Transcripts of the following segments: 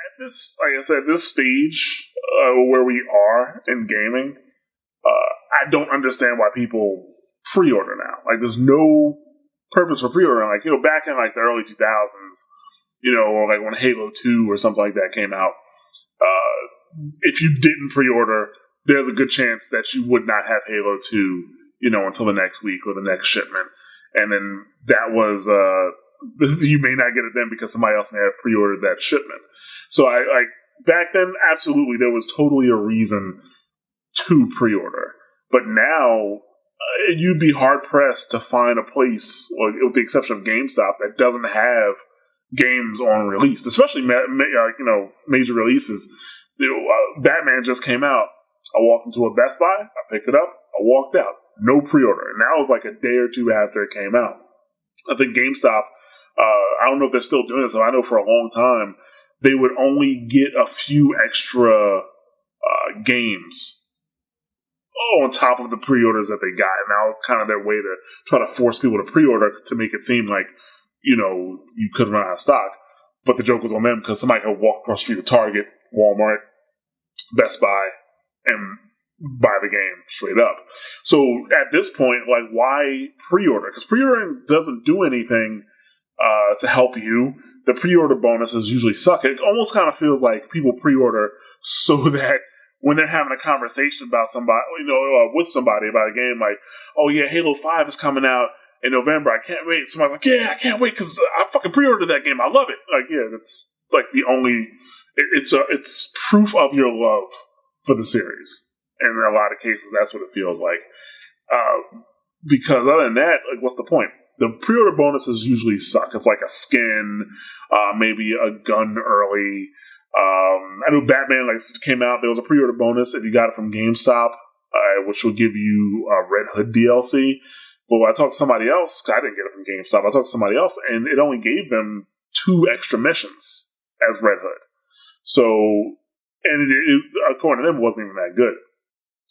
at this, like I said, this stage where we are in gaming, I don't understand why people pre-order now. Like, there's no purpose for pre-ordering. Like, back in like the early 2000s, or like when Halo 2 or something like that came out, if you didn't pre-order, there's a good chance that you would not have Halo 2, until the next week or the next shipment. And then that was, you may not get it then because somebody else may have pre-ordered that shipment. So back then, absolutely, there was totally a reason to pre-order. But now, you'd be hard-pressed to find a place, or with the exception of GameStop, that doesn't have games on release, especially major releases. Batman just came out. I walked into a Best Buy, I picked it up, I walked out. No pre-order. And that was like a day or two after it came out. I think GameStop, I don't know if they're still doing this, but I know for a long time, they would only get a few extra games on top of the pre-orders that they got. And that was kind of their way to try to force people to pre-order to make it seem like, you could run out of stock. But the joke was on them because somebody could walk across the street to Target, Walmart, Best Buy, and buy the game straight up. So at this point, like, why pre-order? Because pre-ordering doesn't do anything to help you. The pre-order bonuses usually suck. It almost kind of feels like people pre-order so that when they're having a conversation about somebody, with somebody about a game, like, oh yeah, Halo 5 is coming out in November. I can't wait. Somebody's like, yeah, I can't wait because I fucking pre-ordered that game. I love it. Like, yeah, it's like the only. It's proof of your love for the series. And in a lot of cases, that's what it feels like. Because other than that, like, what's the point? The pre-order bonuses usually suck. It's like a skin, maybe a gun early. I know Batman came out. There was a pre-order bonus if you got it from GameStop, which will give you Red Hood DLC. But when I talked to somebody else, 'cause I didn't get it from GameStop, I talked to somebody else, and it only gave them 2 extra missions as Red Hood. So, and according to them, it wasn't even that good.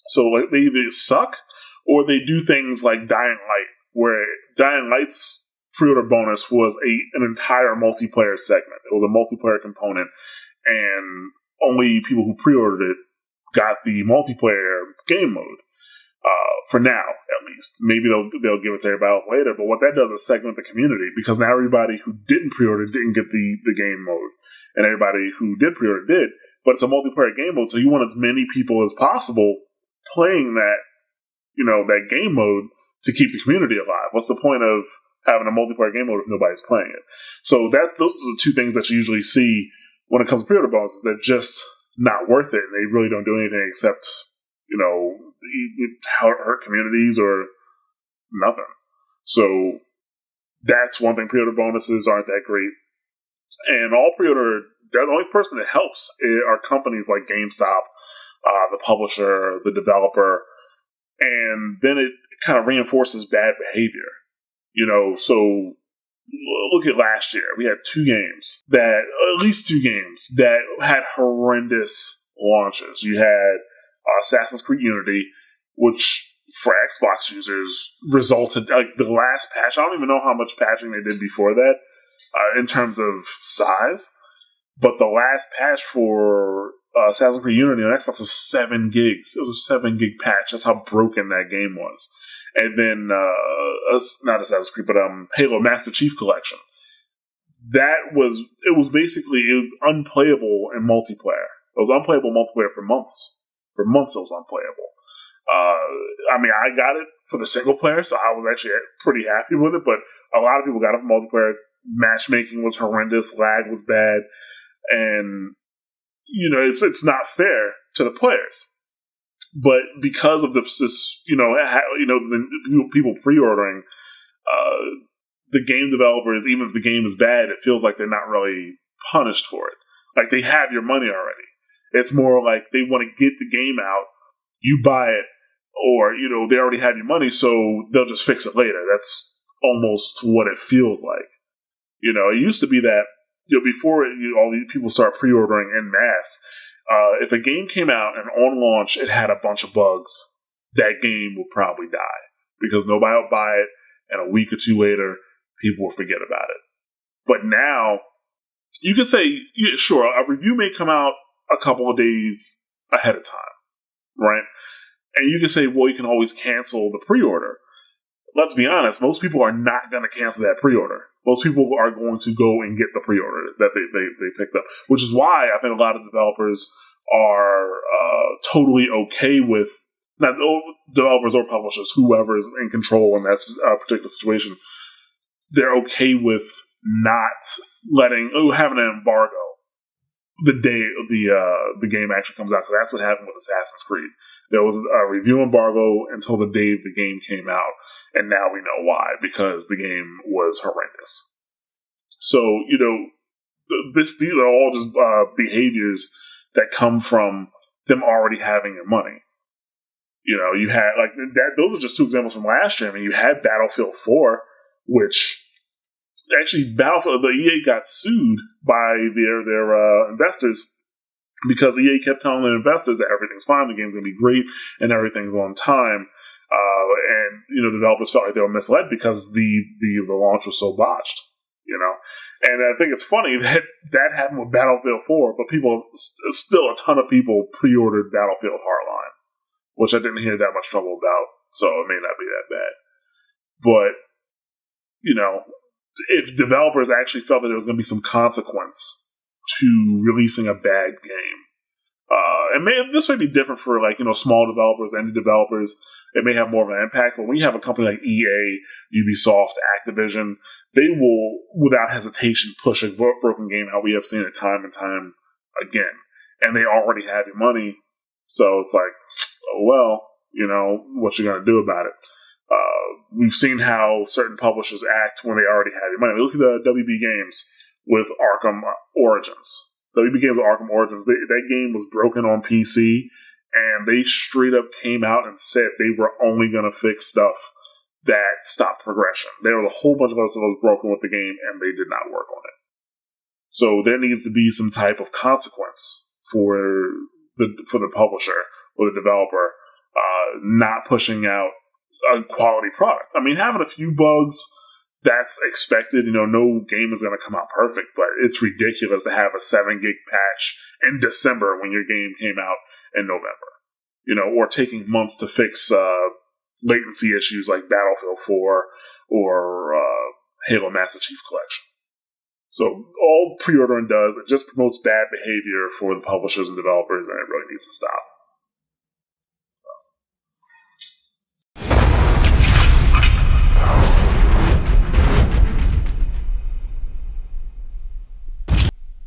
So like, they either suck or they do things like Dying Light, where Dying Light's pre-order bonus was an entire multiplayer segment. It was a multiplayer component, and only people who pre-ordered it got the multiplayer game mode. For now, at least. Maybe they'll give it to everybody else later, but what that does is segment the community, because now everybody who didn't pre-order didn't get the game mode, and everybody who did pre-order did. But it's a multiplayer game mode, so you want as many people as possible playing that, that game mode to keep the community alive. What's the point of having a multiplayer game mode if nobody's playing it? So those are the 2 things that you usually see when it comes to pre-order bonuses. They're just not worth it, and they really don't do anything except, hurt communities or nothing. So that's one thing. Pre-order bonuses aren't that great. And all pre-order, the only person that helps are companies like GameStop, the publisher, the developer, and then it kind of reinforces bad behavior. So look at last year. We had at least two games that had horrendous launches. You had Assassin's Creed Unity, which for Xbox users resulted, like the last patch, I don't even know how much patching they did before that in terms of size, but the last patch for Assassin's Creed Unity on Xbox was 7 gigs. It was a 7 gig patch. That's how broken that game was. And then, not Assassin's Creed, but Halo Master Chief Collection. It was basically unplayable in multiplayer. It was unplayable multiplayer for months. For months it was unplayable. I got it for the single player, so I was actually pretty happy with it, but a lot of people got it for multiplayer. Matchmaking was horrendous, lag was bad, and, it's not fair to the players. But because of the people pre-ordering, the game developers, even if the game is bad, it feels like they're not really punished for it. Like, they have your money already. It's more like they want to get the game out, you buy it, or, they already have your money, so they'll just fix it later. That's almost what it feels like. It used to be that, before all these people start pre-ordering en masse, if a game came out and on launch it had a bunch of bugs, that game would probably die. Because nobody will buy it, and a week or two later, people will forget about it. But now, you can say, yeah, sure, a review may come out a couple of days ahead of time, right? And you can say, well, you can always cancel the pre-order. Let's be honest, most people are not going to cancel that pre-order. Most people are going to go and get the pre-order that they picked up, which is why I think a lot of developers are totally okay with, not developers or publishers, whoever is in control in that particular situation, they're okay with not having an embargo the day the game actually comes out, because that's what happened with Assassin's Creed. There was a review embargo until the day the game came out, and now we know why, because the game was horrendous. So, these are all just behaviors that come from them already having your money. You had like that. Those are just two examples from last year. I mean, you had Battlefield 4, which actually the EA got sued by their investors, because the EA kept telling their investors that everything's fine, the game's going to be great, and everything's on time. And developers felt like they were misled because the launch was so botched. And I think it's funny that happened with Battlefield 4, but still a ton of people pre-ordered Battlefield Hardline, which I didn't hear that much trouble about, so it may not be that bad. But, if developers actually felt that there was going to be some consequence to releasing a bad game, this may be different for small developers, indie developers. It may have more of an impact. But when you have a company like EA, Ubisoft, Activision, they will, without hesitation, push a broken game out. We have seen it time and time again, and they already have your money, so it's like, oh well, what you gonna do about it? We've seen how certain publishers act when they already have your money. Look at the WB Games with Arkham Origins. WB Games with Arkham Origins, that game was broken on PC, and they straight up came out and said they were only going to fix stuff that stopped progression. There was a whole bunch of other stuff that was broken with the game, and they did not work on it. So there needs to be some type of consequence for the publisher or the developer not pushing out a quality product. I mean, having a few bugs, that's expected. No game is going to come out perfect, but it's ridiculous to have a 7 gig patch in December when your game came out in November. Or taking months to fix latency issues like Battlefield 4 or Halo Master Chief Collection. So all pre-ordering does, it just promotes bad behavior for the publishers and developers, and it really needs to stop.